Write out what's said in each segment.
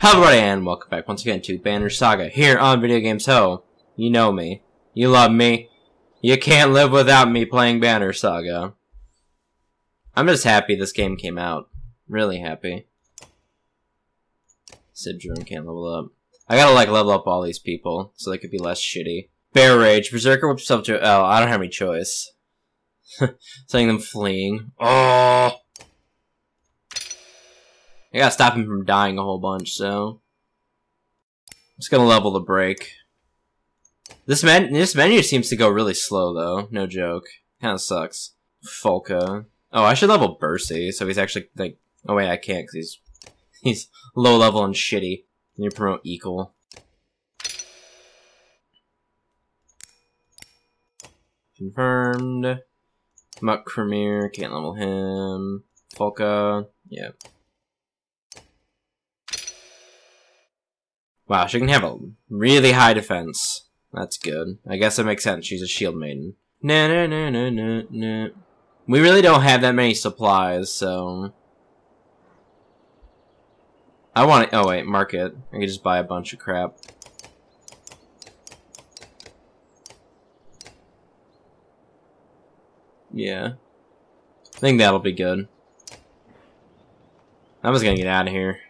Hello everybody and welcome back once again to Banner Saga here on Video Games Ho. You know me. You love me. You can't live without me playing Banner Saga. I'm just happy this game came out. Really happy. Sid Drone can't level up. I gotta level up all these people so they could be less shitty. Bear Rage. Berserker whips himself to... Oh, I don't have any choice. Sending them fleeing. Oh! I gotta stop him from dying a whole bunch, so... I'm just gonna level the break. This menu seems to go really slow, though. No joke. Kinda sucks. Folka. Oh, I should level Bursey, so he's actually, like... Oh wait, I can't, because he's low level and shitty. And you promote equal. Confirmed. Muck Premier, can't level him. Folka, yeah. Wow, she can have a really high defense. That's good. I guess that makes sense. She's a shield maiden. Nah. We really don't have that many supplies, so... I want to... Oh, wait. Market. I could just buy a bunch of crap. Yeah. I think that'll be good. I was gonna get out of here.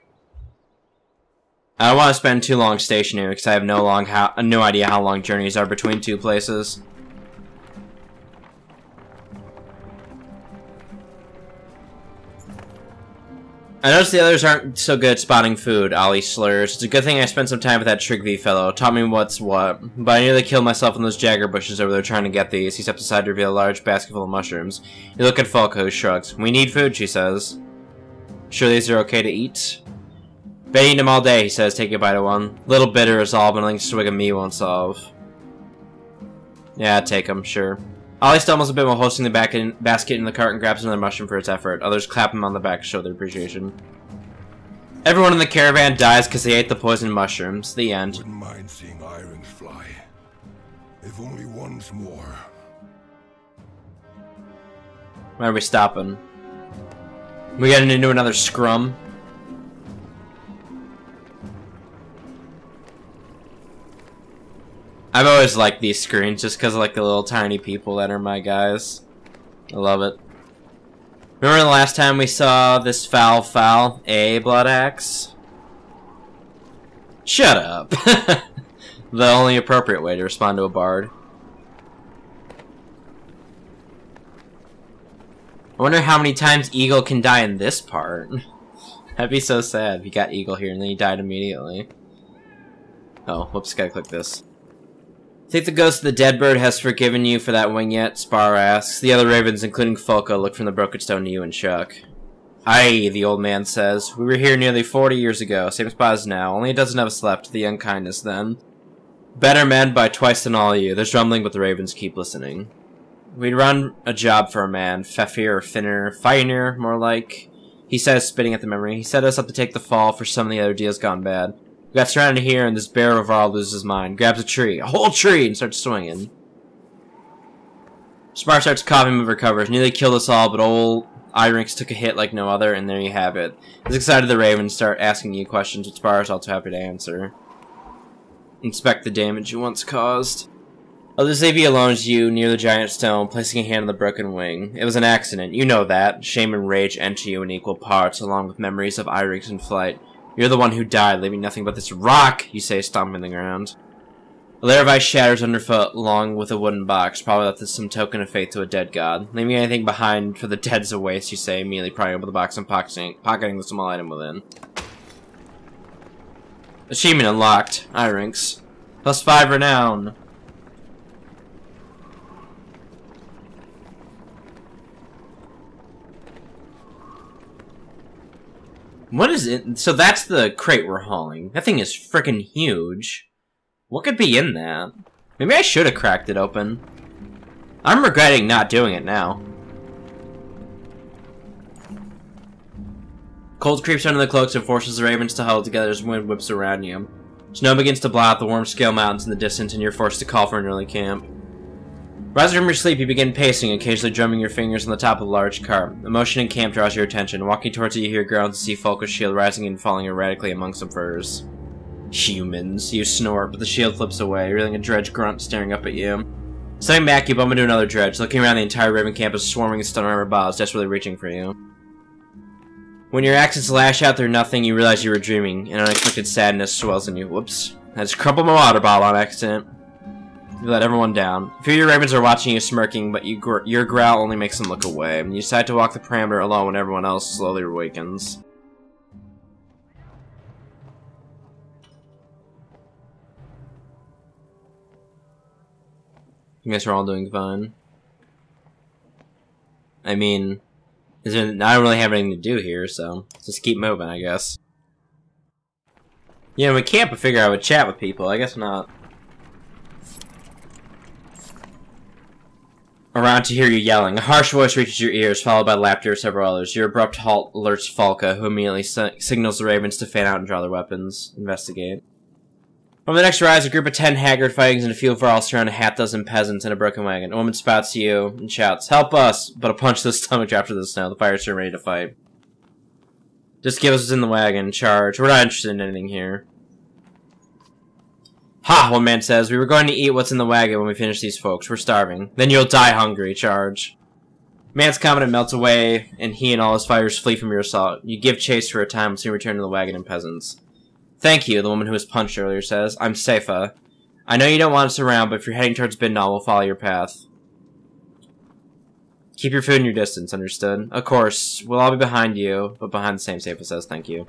I don't want to spend too long stationary because I have no idea how long journeys are between two places. I noticed the others aren't so good at spotting food, Ollie slurs. It's a good thing I spent some time with that Trigby fellow. Taught me what's what. But I nearly killed myself in those Jagger bushes over there trying to get these. He steps aside to reveal a large basket full of mushrooms. You look at Folka, who shrugs. We need food, she says. Sure these are okay to eat? Been eating them all day, he says, taking a bite of one. Little bitter is all, but nothing swig of me won't solve. Yeah, take them, sure. Ollie stumbles a bit while hoisting the basket in the cart and grabs another mushroom for its effort. Others clap him on the back to show their appreciation. Everyone in the caravan dies because they ate the poisoned mushrooms. The end. Wouldn't mind seeing irons fly. If only once more. Why are we stopping? We getting into another scrum? I've always liked these screens just because of like the little tiny people that are my guys. I love it. Remember the last time we saw this foul blood axe? Shut up. The only appropriate way to respond to a bard. I wonder how many times Eagle can die in this part. That'd be so sad if you got Eagle here and then he died immediately. Oh, whoops, gotta click this. Think the ghost of the dead bird has forgiven you for that wing yet? Spar asks. The other ravens, including Folka, look from the broken stone to you and Chuck. Aye, the old man says. We were here nearly 40 years ago, same spot as now. Only a dozen of us left, the unkindness then. Better men by twice than all of you. There's rumbling, but the ravens keep listening. We'd run a job for a man. Fefir or Finner. Finer, more like. He says, spitting at the memory. He set us up to take the fall for some of the other deals gone bad. We got surrounded here, and this bear overall loses his mind. Grabs a tree, a whole tree, and starts swinging. Spar starts coughing but recovers. Nearly killed us all, but old Irinx took a hit like no other, and there you have it. As excited the ravens start asking you questions, but Spar is also happy to answer. Inspect the damage you once caused. Others leave you alone as you near the giant stone, placing a hand on the broken wing. It was an accident, you know that. Shame and rage enter you in equal parts, along with memories of Irinx in flight. You're the one who died, leaving nothing but this rock, you say, stomping the ground. A layer of ice shatters underfoot, along with a wooden box. Probably left as some token of faith to a dead god. Leaving anything behind for the dead's a waste, you say, immediately prying open the box and pocketing the small item within. Achievement unlocked. Irinx. +5 renown. What is it? So that's the crate we're hauling. That thing is freaking huge. What could be in that? Maybe I should have cracked it open. I'm regretting not doing it now. Cold creeps under the cloaks and forces the ravens to huddle together as wind whips around you. Snow begins to blot out the warm scale mountains in the distance and you're forced to call for an early camp. Rising from your sleep, you begin pacing, occasionally drumming your fingers on the top of a large cart. A motion in camp draws your attention. Walking towards it, you hear groans and see Falco's shield rising and falling erratically among some furs. Humans, you snort, but the shield flips away, revealing a dredge grunt staring up at you. Stepping back, you bump into another dredge. Looking around, the entire Raven camp is swarming in stone armor bows, desperately reaching for you. When your accents lash out through nothing, you realize you were dreaming, and unexpected sadness swells in you. Whoops. I just crumpled my water bottle on accident. You let everyone down. A few of your ravens are watching you smirking, but your growl only makes them look away. You decide to walk the perimeter alone when everyone else slowly awakens. I guess we're all doing fine. I mean, I don't really have anything to do here, so just keep moving, I guess. Yeah, we can't but figure I would chat with people. I guess not. Around to hear you yelling. A harsh voice reaches your ears, followed by laughter of several others. Your abrupt halt alerts Falca, who immediately signals the ravens to fan out and draw their weapons. Investigate. From the next rise, a group of 10 haggard Vikings in a field for all surround a half-dozen peasants in a broken wagon. A woman spots you and shouts, "Help us!" But a punch to the stomach drops to the snow. The fighters are ready to fight. Just give us what's in the wagon. Charge. We're not interested in anything here. Ha! One man says, "We were going to eat what's in the wagon when we finish these folks. We're starving. Then you'll die hungry. Charge." Man's confidence melts away, and he and all his fighters flee from your assault. You give chase for a time and soon return to the wagon and peasants. "Thank you," the woman who was punched earlier says. "I'm Seifa. I know you don't want us around, but if you're heading towards Bindal, we'll follow your path. Keep your food in your distance, understood? Of course, we'll all be behind you, but behind the same," Seifa says. "Thank you."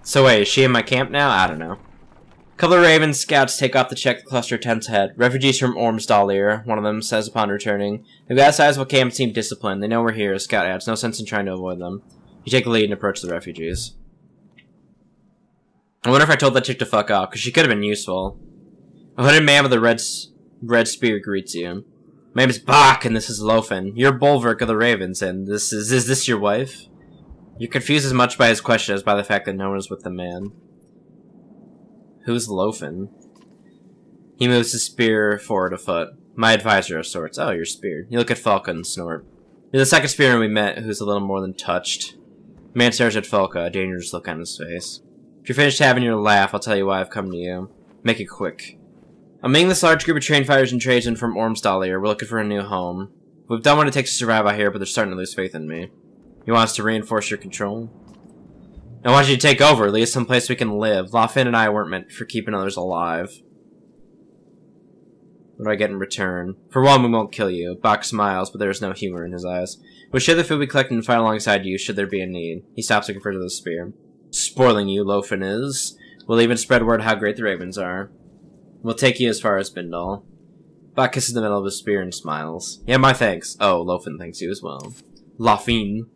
So wait, is she in my camp now? I don't know. A couple of Raven scouts take off to check the cluster of tents ahead. "Refugees from Ormsdallir," one of them says upon returning. "They've got a sizable camp and seem disciplined. They know we're here," a scout adds. "No sense in trying to avoid them." You take the lead and approach the refugees. I wonder if I told that chick to fuck off, because she could have been useful. A hooded man with a red spear greets you. "My name is Bach, and this is Lofen. You're Bulwark of the Ravens, and is this your wife?" You're confused as much by his question as by the fact that no one is with the man. Who's Lofen? He moves his spear forward a foot. "My advisor of sorts." "Oh, your spear." You look at Falca and snort. You're the second spearman we met who's a little more than touched. The man stares at Falca, a dangerous look on his face. "If you're finished having your laugh, I'll tell you why I've come to you. Make it quick. Among this large group of trained fighters and tradesmen from Ormsdallir, we're looking for a new home. We've done what it takes to survive out here, but they're starting to lose faith in me. You want us to reinforce your control? I want you to take over, lead us someplace we can live. Lofen and I weren't meant for keeping others alive. What do I get in return? For one, we won't kill you." Bach smiles, but there is no humor in his eyes. "We'll share the food we collect and fight alongside you, should there be a need." He stops looking for the spear. "Spoiling you, Lofen is. We'll even spread word how great the Ravens are. We'll take you as far as Bindal." Bach kisses the middle of his spear and smiles. "Yeah, my thanks." "Oh, Lofen thanks you as well." Lafine.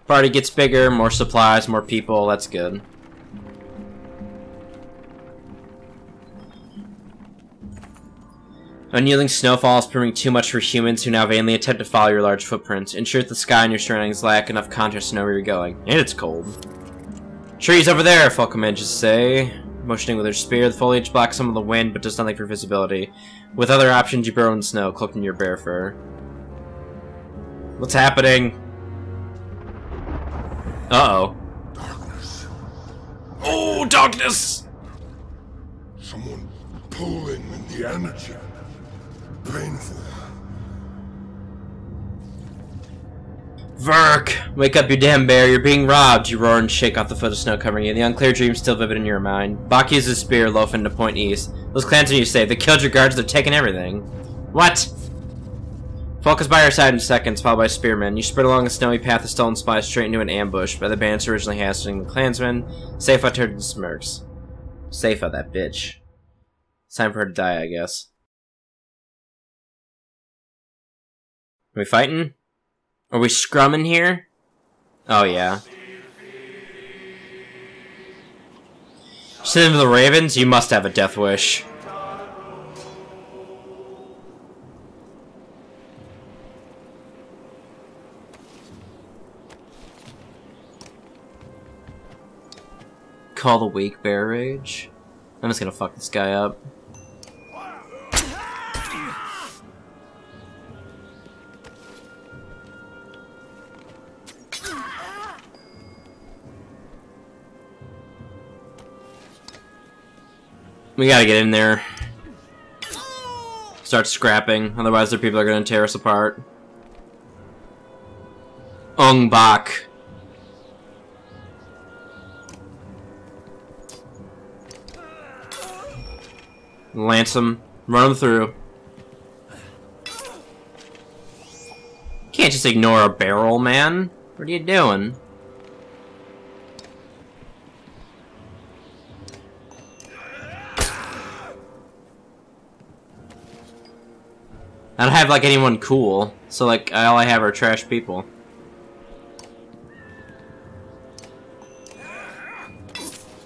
Party gets bigger, more supplies, more people, that's good. Unyielding snowfall is proving too much for humans who now vainly attempt to follow your large footprints. Ensure that the sky and your surroundings lack enough contrast to know where you're going. And it's cold. "Trees over there," Falca manages to say. Motioning with her spear, the foliage blocks some of the wind, but does nothing for visibility. With other options, you burrow in snow, cloaked in your bare fur. What's happening? Uh-oh. Darkness. Oh, darkness! Someone pulling in the energy. Painful. Verk! Wake up, you damn bear, you're being robbed! You roar and shake off the foot of snow covering you, the unclear dream still vivid in your mind. Bach uses his spear, Lofen to point east. "Those clansmen you saved, they killed your guards, they're taking everything." "What?" Falca's by your side in seconds, followed by spearmen. You spread along a snowy path of stolen spies straight into an ambush by the bandits originally hassling the clansmen. Seifa turned and smirks. Seifa, that bitch. It's time for her to die, I guess. Are we fighting? Are we scrumming here? Oh, yeah. Send them to the Ravens? You must have a death wish. Call the weak bear rage? I'm just gonna fuck this guy up. We gotta get in there. Start scrapping, otherwise their people are gonna tear us apart. Ong Bak. Lance them. Run them through. Can't just ignore a barrel, man. What are you doing? I don't have, like, anyone cool. So, like, all I have are trash people.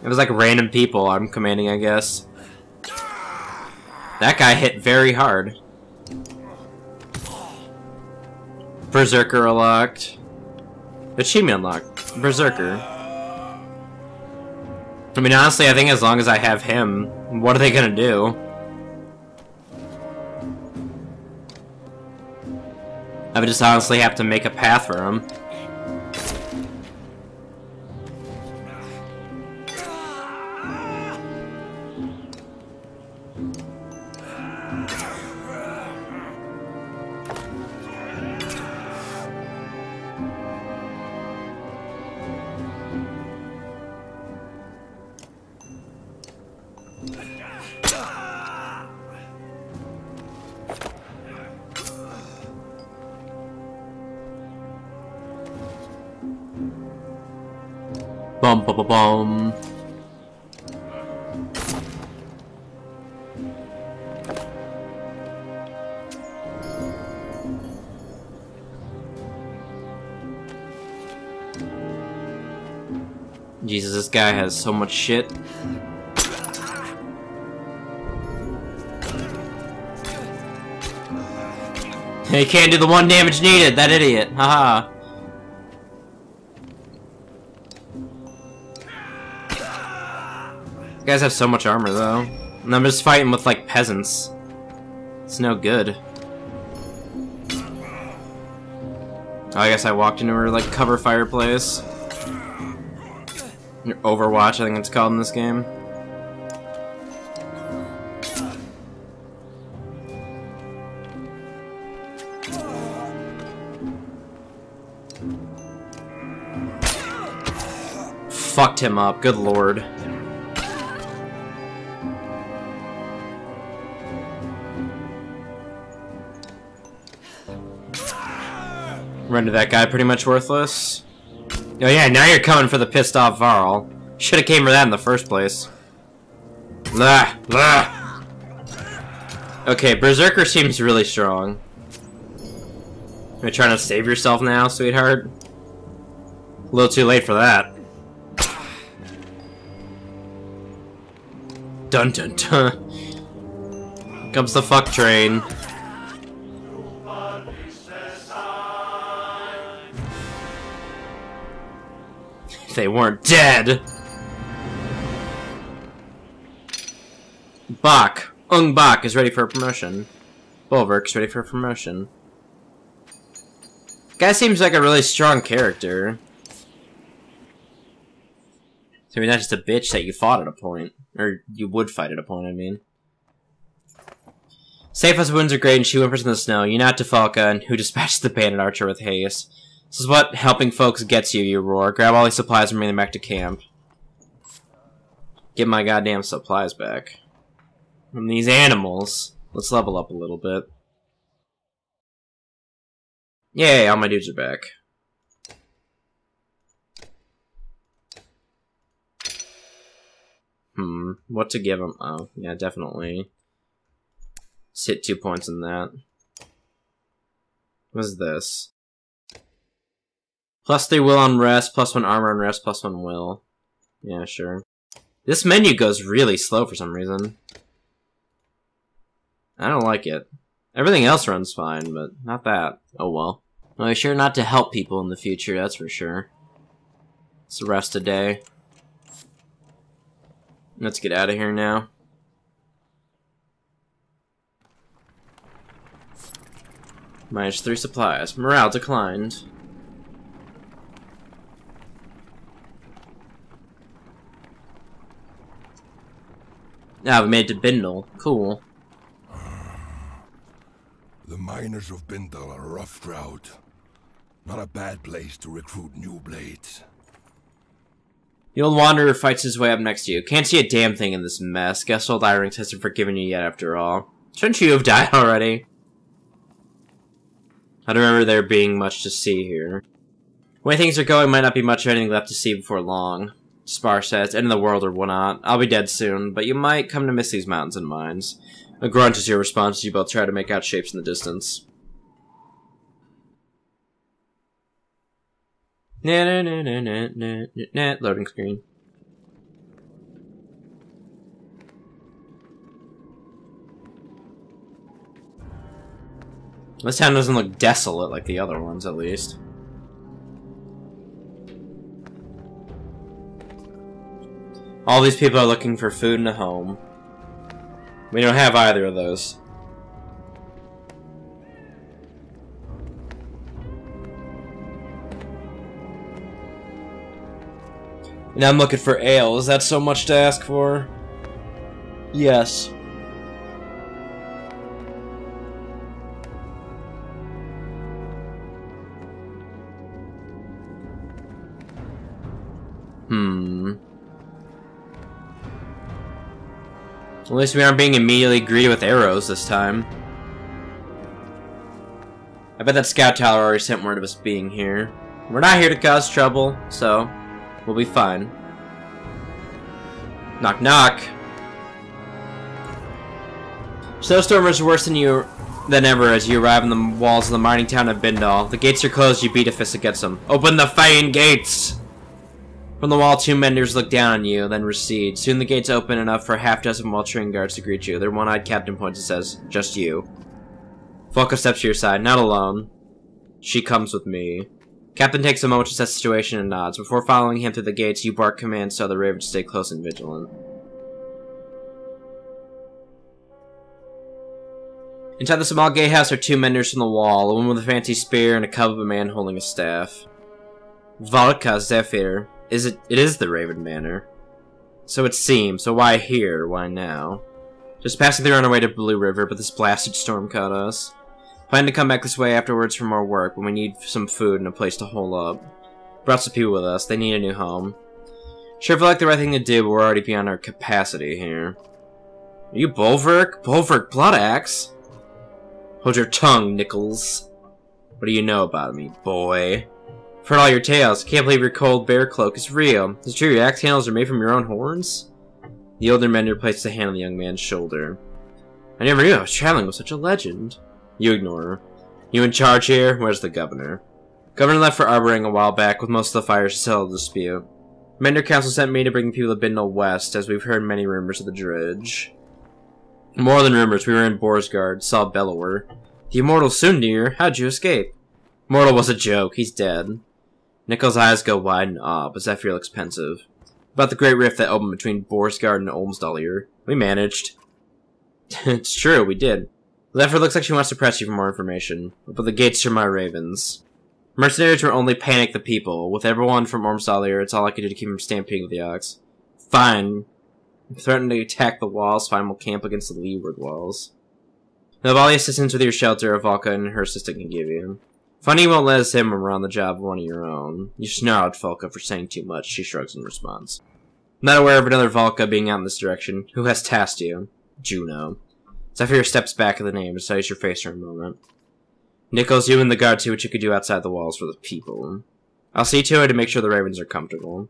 It was like random people I'm commanding, I guess. That guy hit very hard. Berserker unlocked. Achievement unlocked. Berserker. I mean, honestly, I think as long as I have him, what are they gonna do? I would just honestly have to make a path for him. Bum bum bum bum. Jesus, this guy has so much shit. He can't do the one damage needed, that idiot. Haha. You guys have so much armor, though. And I'm just fighting with, like, peasants. It's no good. Oh, I guess I walked into her, like, cover fireplace. Overwatch, I think it's called in this game. Fucked him up, good lord. Render that guy pretty much worthless. Oh yeah, now you're coming for the pissed off Varl. Should've came for that in the first place. Blah, blah. Okay, Berserker seems really strong. Are you trying to save yourself now, sweetheart? A little too late for that. Dun dun dun. Here comes the fuck train. They weren't dead. Bak. Ung Bak is ready for a promotion. Bulwark's ready for a promotion. Guy seems like a really strong character. So you're not just a bitch that you fought at a point. Or you would fight at a point, I mean. Safe as wounds are great and shoot whimpers in the snow. You not Defalca, and who dispatches the bandit archer with haste. This is what helping folks gets you, you roar. Grab all these supplies and bring them back to camp. Get my goddamn supplies back. From these animals. Let's level up a little bit. Yay, all my dudes are back. What to give them? Oh, yeah, definitely. Let's hit 2 points in that. What's this? +3 will on rest, +1 armor on rest, +1 will. Yeah, sure. This menu goes really slow for some reason. I don't like it. Everything else runs fine, but not that. Oh well. Well, you're sure not to help people in the future, that's for sure. It's a rest a day. Let's get out of here now. -3 supplies. Morale declined. Now we made it to Bindle. Cool. The miners of Bindle are a rough drought. Not a bad place to recruit new blades. The old wanderer fights his way up next to you. Can't see a damn thing in this mess. Guess old Irings hasn't forgiven you yet after all. Shouldn't you have died already? I don't remember there being much to see here. The way things are going might not be much of anything left to see before long. Spar says, end of the world or whatnot. I'll be dead soon, but you might come to miss these mountains and mines. A grunt is your response as you both try to make out shapes in the distance. Loading screen. This town doesn't look desolate like the other ones, at least. All these people are looking for food and a home. We don't have either of those. And I'm looking for ale. Is that so much to ask for? Yes. At least we aren't being immediately greeted with arrows this time. I bet that scout tower already sent word of us being here. We're not here to cause trouble, so we'll be fine. Knock knock. Snowstorm is worse than ever as you arrive on the walls of the mining town of Bindal. The gates are closed, you beat a fist against them. Open the fine gates! From the wall, 2 menders look down on you, then recede. Soon the gates open enough for a half-dozen well-trained guards to greet you. Their one-eyed captain points and says, just you. Volka steps to your side, not alone. She comes with me. Captain takes a moment to assess the situation and nods. Before following him through the gates, you bark commands to other ravens to stay close and vigilant. Inside the small gatehouse are 2 menders from the wall, a woman with a fancy spear and a cub of a man holding a staff. Volka Zephyr. It is the Raven Manor. So it seems. So why here? Why now? Just passing through on our way to Blue River, but this blasted storm caught us. Plan to come back this way afterwards for more work, but we need some food and a place to hole up. Brought some people with us. They need a new home. Sure feel like the right thing to do, but we're already beyond our capacity here. Are you Bulwark? Bulwark Bloodaxe? Hold your tongue, Nichols. What do you know about me, boy? I've heard all your tales. Can't believe your cold bear cloak is real. Is it true your axe handles are made from your own horns? The older mender placed a hand on the young man's shoulder. I never knew I was traveling with such a legend. You ignore her. You in charge here? Where's the governor? Governor left for arboring a while back with most of the fires to settle the dispute. Mender Council sent me to bring the people of Bindal west, as we've heard many rumors of the dredge. More than rumors, we were in Borsgard, saw Bellower. The immortal Sundir, how'd you escape? Mortal was a joke, he's dead. Nichols' eyes go wide in awe, but Zephyr looks pensive. About the great rift that opened between Borsgard and Olmsdallir. We managed. It's true, we did. Zephyr looks like she wants to press you for more information, but the gates are my ravens. Mercenaries will only panic the people. With everyone from Olmsdallir, it's all I can do to keep them stampeding with the ox. Fine. Threaten to attack the walls, fine, we'll camp against the leeward walls. They'll have all the assistance with your shelter Volka and her assistant can give you. Funny you won't let us in when we're on the job of one of your own. You snarled Volka for saying too much, she shrugs in response. I'm not aware of another Volka being out in this direction. Who has tasked you? Juno. Zephyr steps back at the name and studies your face for a moment. Nichols, you and the guard see what you could do outside the walls for the people. I'll see to it to make sure the ravens are comfortable.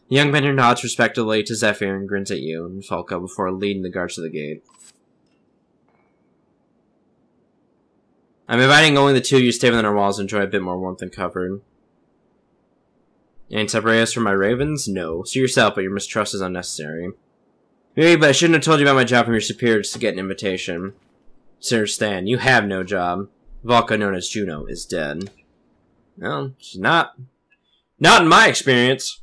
The young mender nods respectfully to Zephyr and grins at you and Volka before leading the guards to the gate. I'm inviting only the 2 of you to stay within our walls and enjoy a bit more warmth and comfort. And separate us from my ravens? No. See yourself, but your mistrust is unnecessary. Maybe, but I shouldn't have told you about my job from your superiors to get an invitation. To understand, you have no job. Volka, known as Juno, is dead. No, she's not. Not in my experience.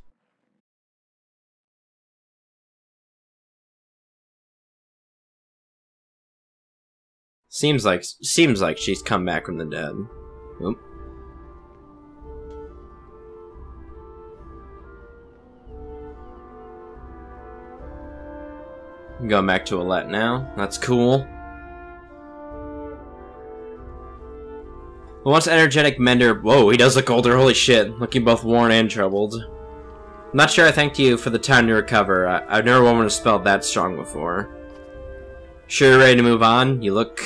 Seems like she's come back from the dead. Oop. Going back to Alette now. That's cool. The once energetic Mender. Whoa, he does look older. Holy shit. Looking both worn and troubled. I'm not sure I thanked you for the time to recover. I've never known a spell that strong before. Sure you're ready to move on? You look...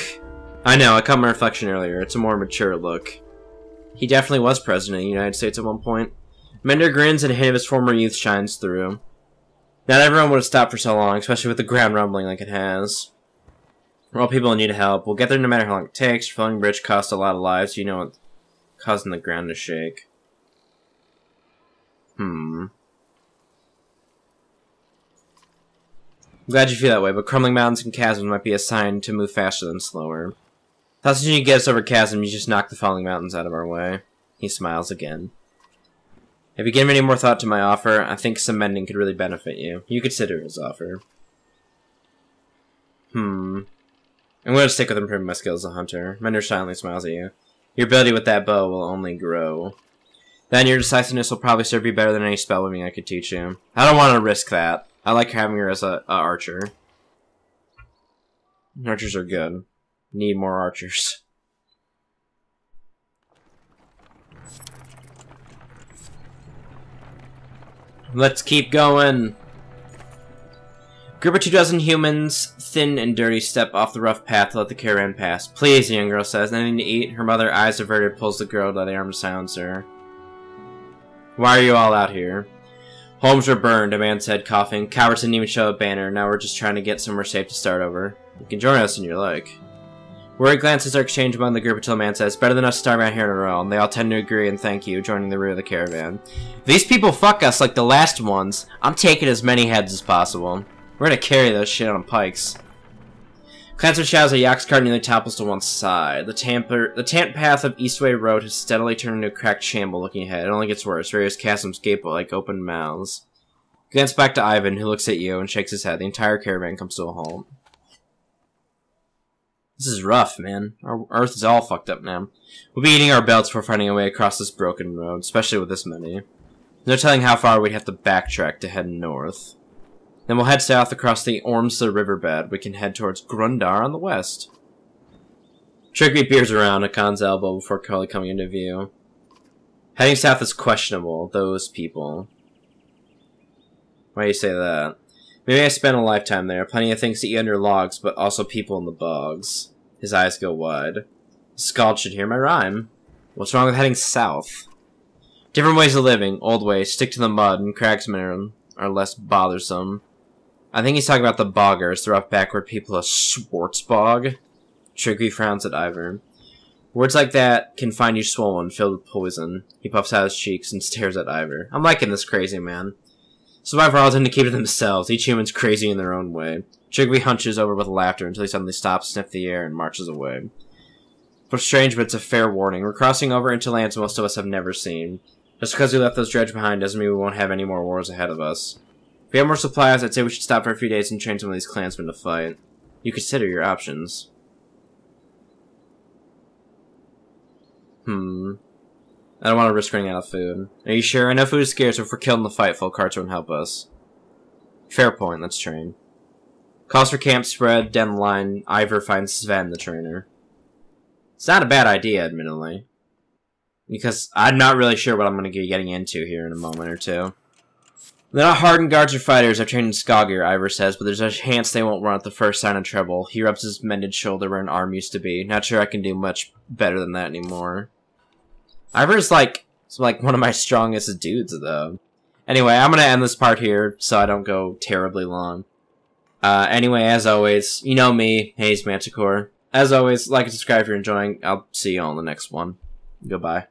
I know, I caught my reflection earlier. It's a more mature look. He definitely was president of the United States at one point. Mender grins and a hint of his former youth shines through. Not everyone would have stopped for so long, especially with the ground rumbling like it has. We're all people in need of help. We'll get there no matter how long it takes. Filling bridge costs a lot of lives, so you know what's causing the ground to shake. I'm glad you feel that way, but crumbling mountains and chasms might be a sign to move faster than slower. How soon you get us over chasm, you just knock the falling mountains out of our way. He smiles again. Have you given any more thought to my offer? I think some mending could really benefit you. You consider his offer. I'm going to stick with improving my skills as a hunter. Mender silently smiles at you. Your ability with that bow will only grow. Then your decisiveness will probably serve you better than any spell weaving I could teach you. I don't want to risk that. I like having her as a archer. Archers are good. Need more archers. Let's keep going. Group of 24 humans, thin and dirty, step off the rough path to let the caravan pass. Please, the young girl says. Nothing to eat. Her mother, eyes averted, pulls the girl by the arm to silence her. Why are you all out here? Homes were burned, a man said, coughing. Cowards didn't even show a banner. Now we're just trying to get somewhere safe to start over. You can join us when you like. Worried glances are exchanged among the group until a man says, better than us starving out here in a row. And they all tend to agree and thank you, joining the rear of the caravan. If these people fuck us like the last ones, I'm taking as many heads as possible. We're gonna carry those shit on pikes. Clansman shouts, a yak's cart nearly topples to one side. The tamp path of Eastway Road has steadily turned into a cracked shamble looking ahead. It only gets worse. Various chasms gape like open mouths. Glance back to Ivan, who looks at you and shakes his head. The entire caravan comes to a halt. This is rough, man. Our Earth is all fucked up now. We'll be eating our belts before finding a way across this broken road, especially with this many. No telling how far we'd have to backtrack to head north. Then we'll head south across the Ormsa riverbed. We can head towards Grundar on the west. Triggery peers around at Khan's elbow before Carly coming into view. Heading south is questionable. Those people. Why do you say that? Maybe I spent a lifetime there. Plenty of things to eat under logs, but also people in the bogs. His eyes go wide. The Scald should hear my rhyme. What's wrong with heading south? Different ways of living. Old ways. Stick to the mud, and cragsmen are less bothersome. I think he's talking about the boggers, the rough backward people of Schwarzbog. Triggery frowns at Ivor. Words like that can find you swollen, filled with poison. He puffs out his cheeks and stares at Ivor. I'm liking this crazy man. Survivors all tend to keep it to themselves. Each human's crazy in their own way. Triggery hunches over with laughter until he suddenly stops, sniffs the air, and marches away. But strange, but it's a fair warning. We're crossing over into lands most of us have never seen. Just because we left those dredge behind doesn't mean we won't have any more wars ahead of us. If we have more supplies, I'd say we should stop for a few days and train some of these clansmen to fight. You consider your options. I don't want to risk running out of food. Are you sure? I know food is scarce, but if we're killed in the fight, full carts won't help us. Fair point, let's train. Calls for camp spread, down the line, Ivor finds Sven, the trainer. It's not a bad idea, admittedly. Because I'm not really sure what I'm going to be getting into here in a moment or two. They're not hardened guards or fighters. I've trained in Skogir, Ivor says, but there's a chance they won't run at the first sign of trouble. He rubs his mended shoulder where an arm used to be. Not sure I can do much better than that anymore. Ivor's like one of my strongest dudes, though. Anyway, I'm gonna end this part here so I don't go terribly long. Anyway, as always, you know me, Hayes Manticore. As always, like and subscribe if you're enjoying. I'll see you all in the next one. Goodbye.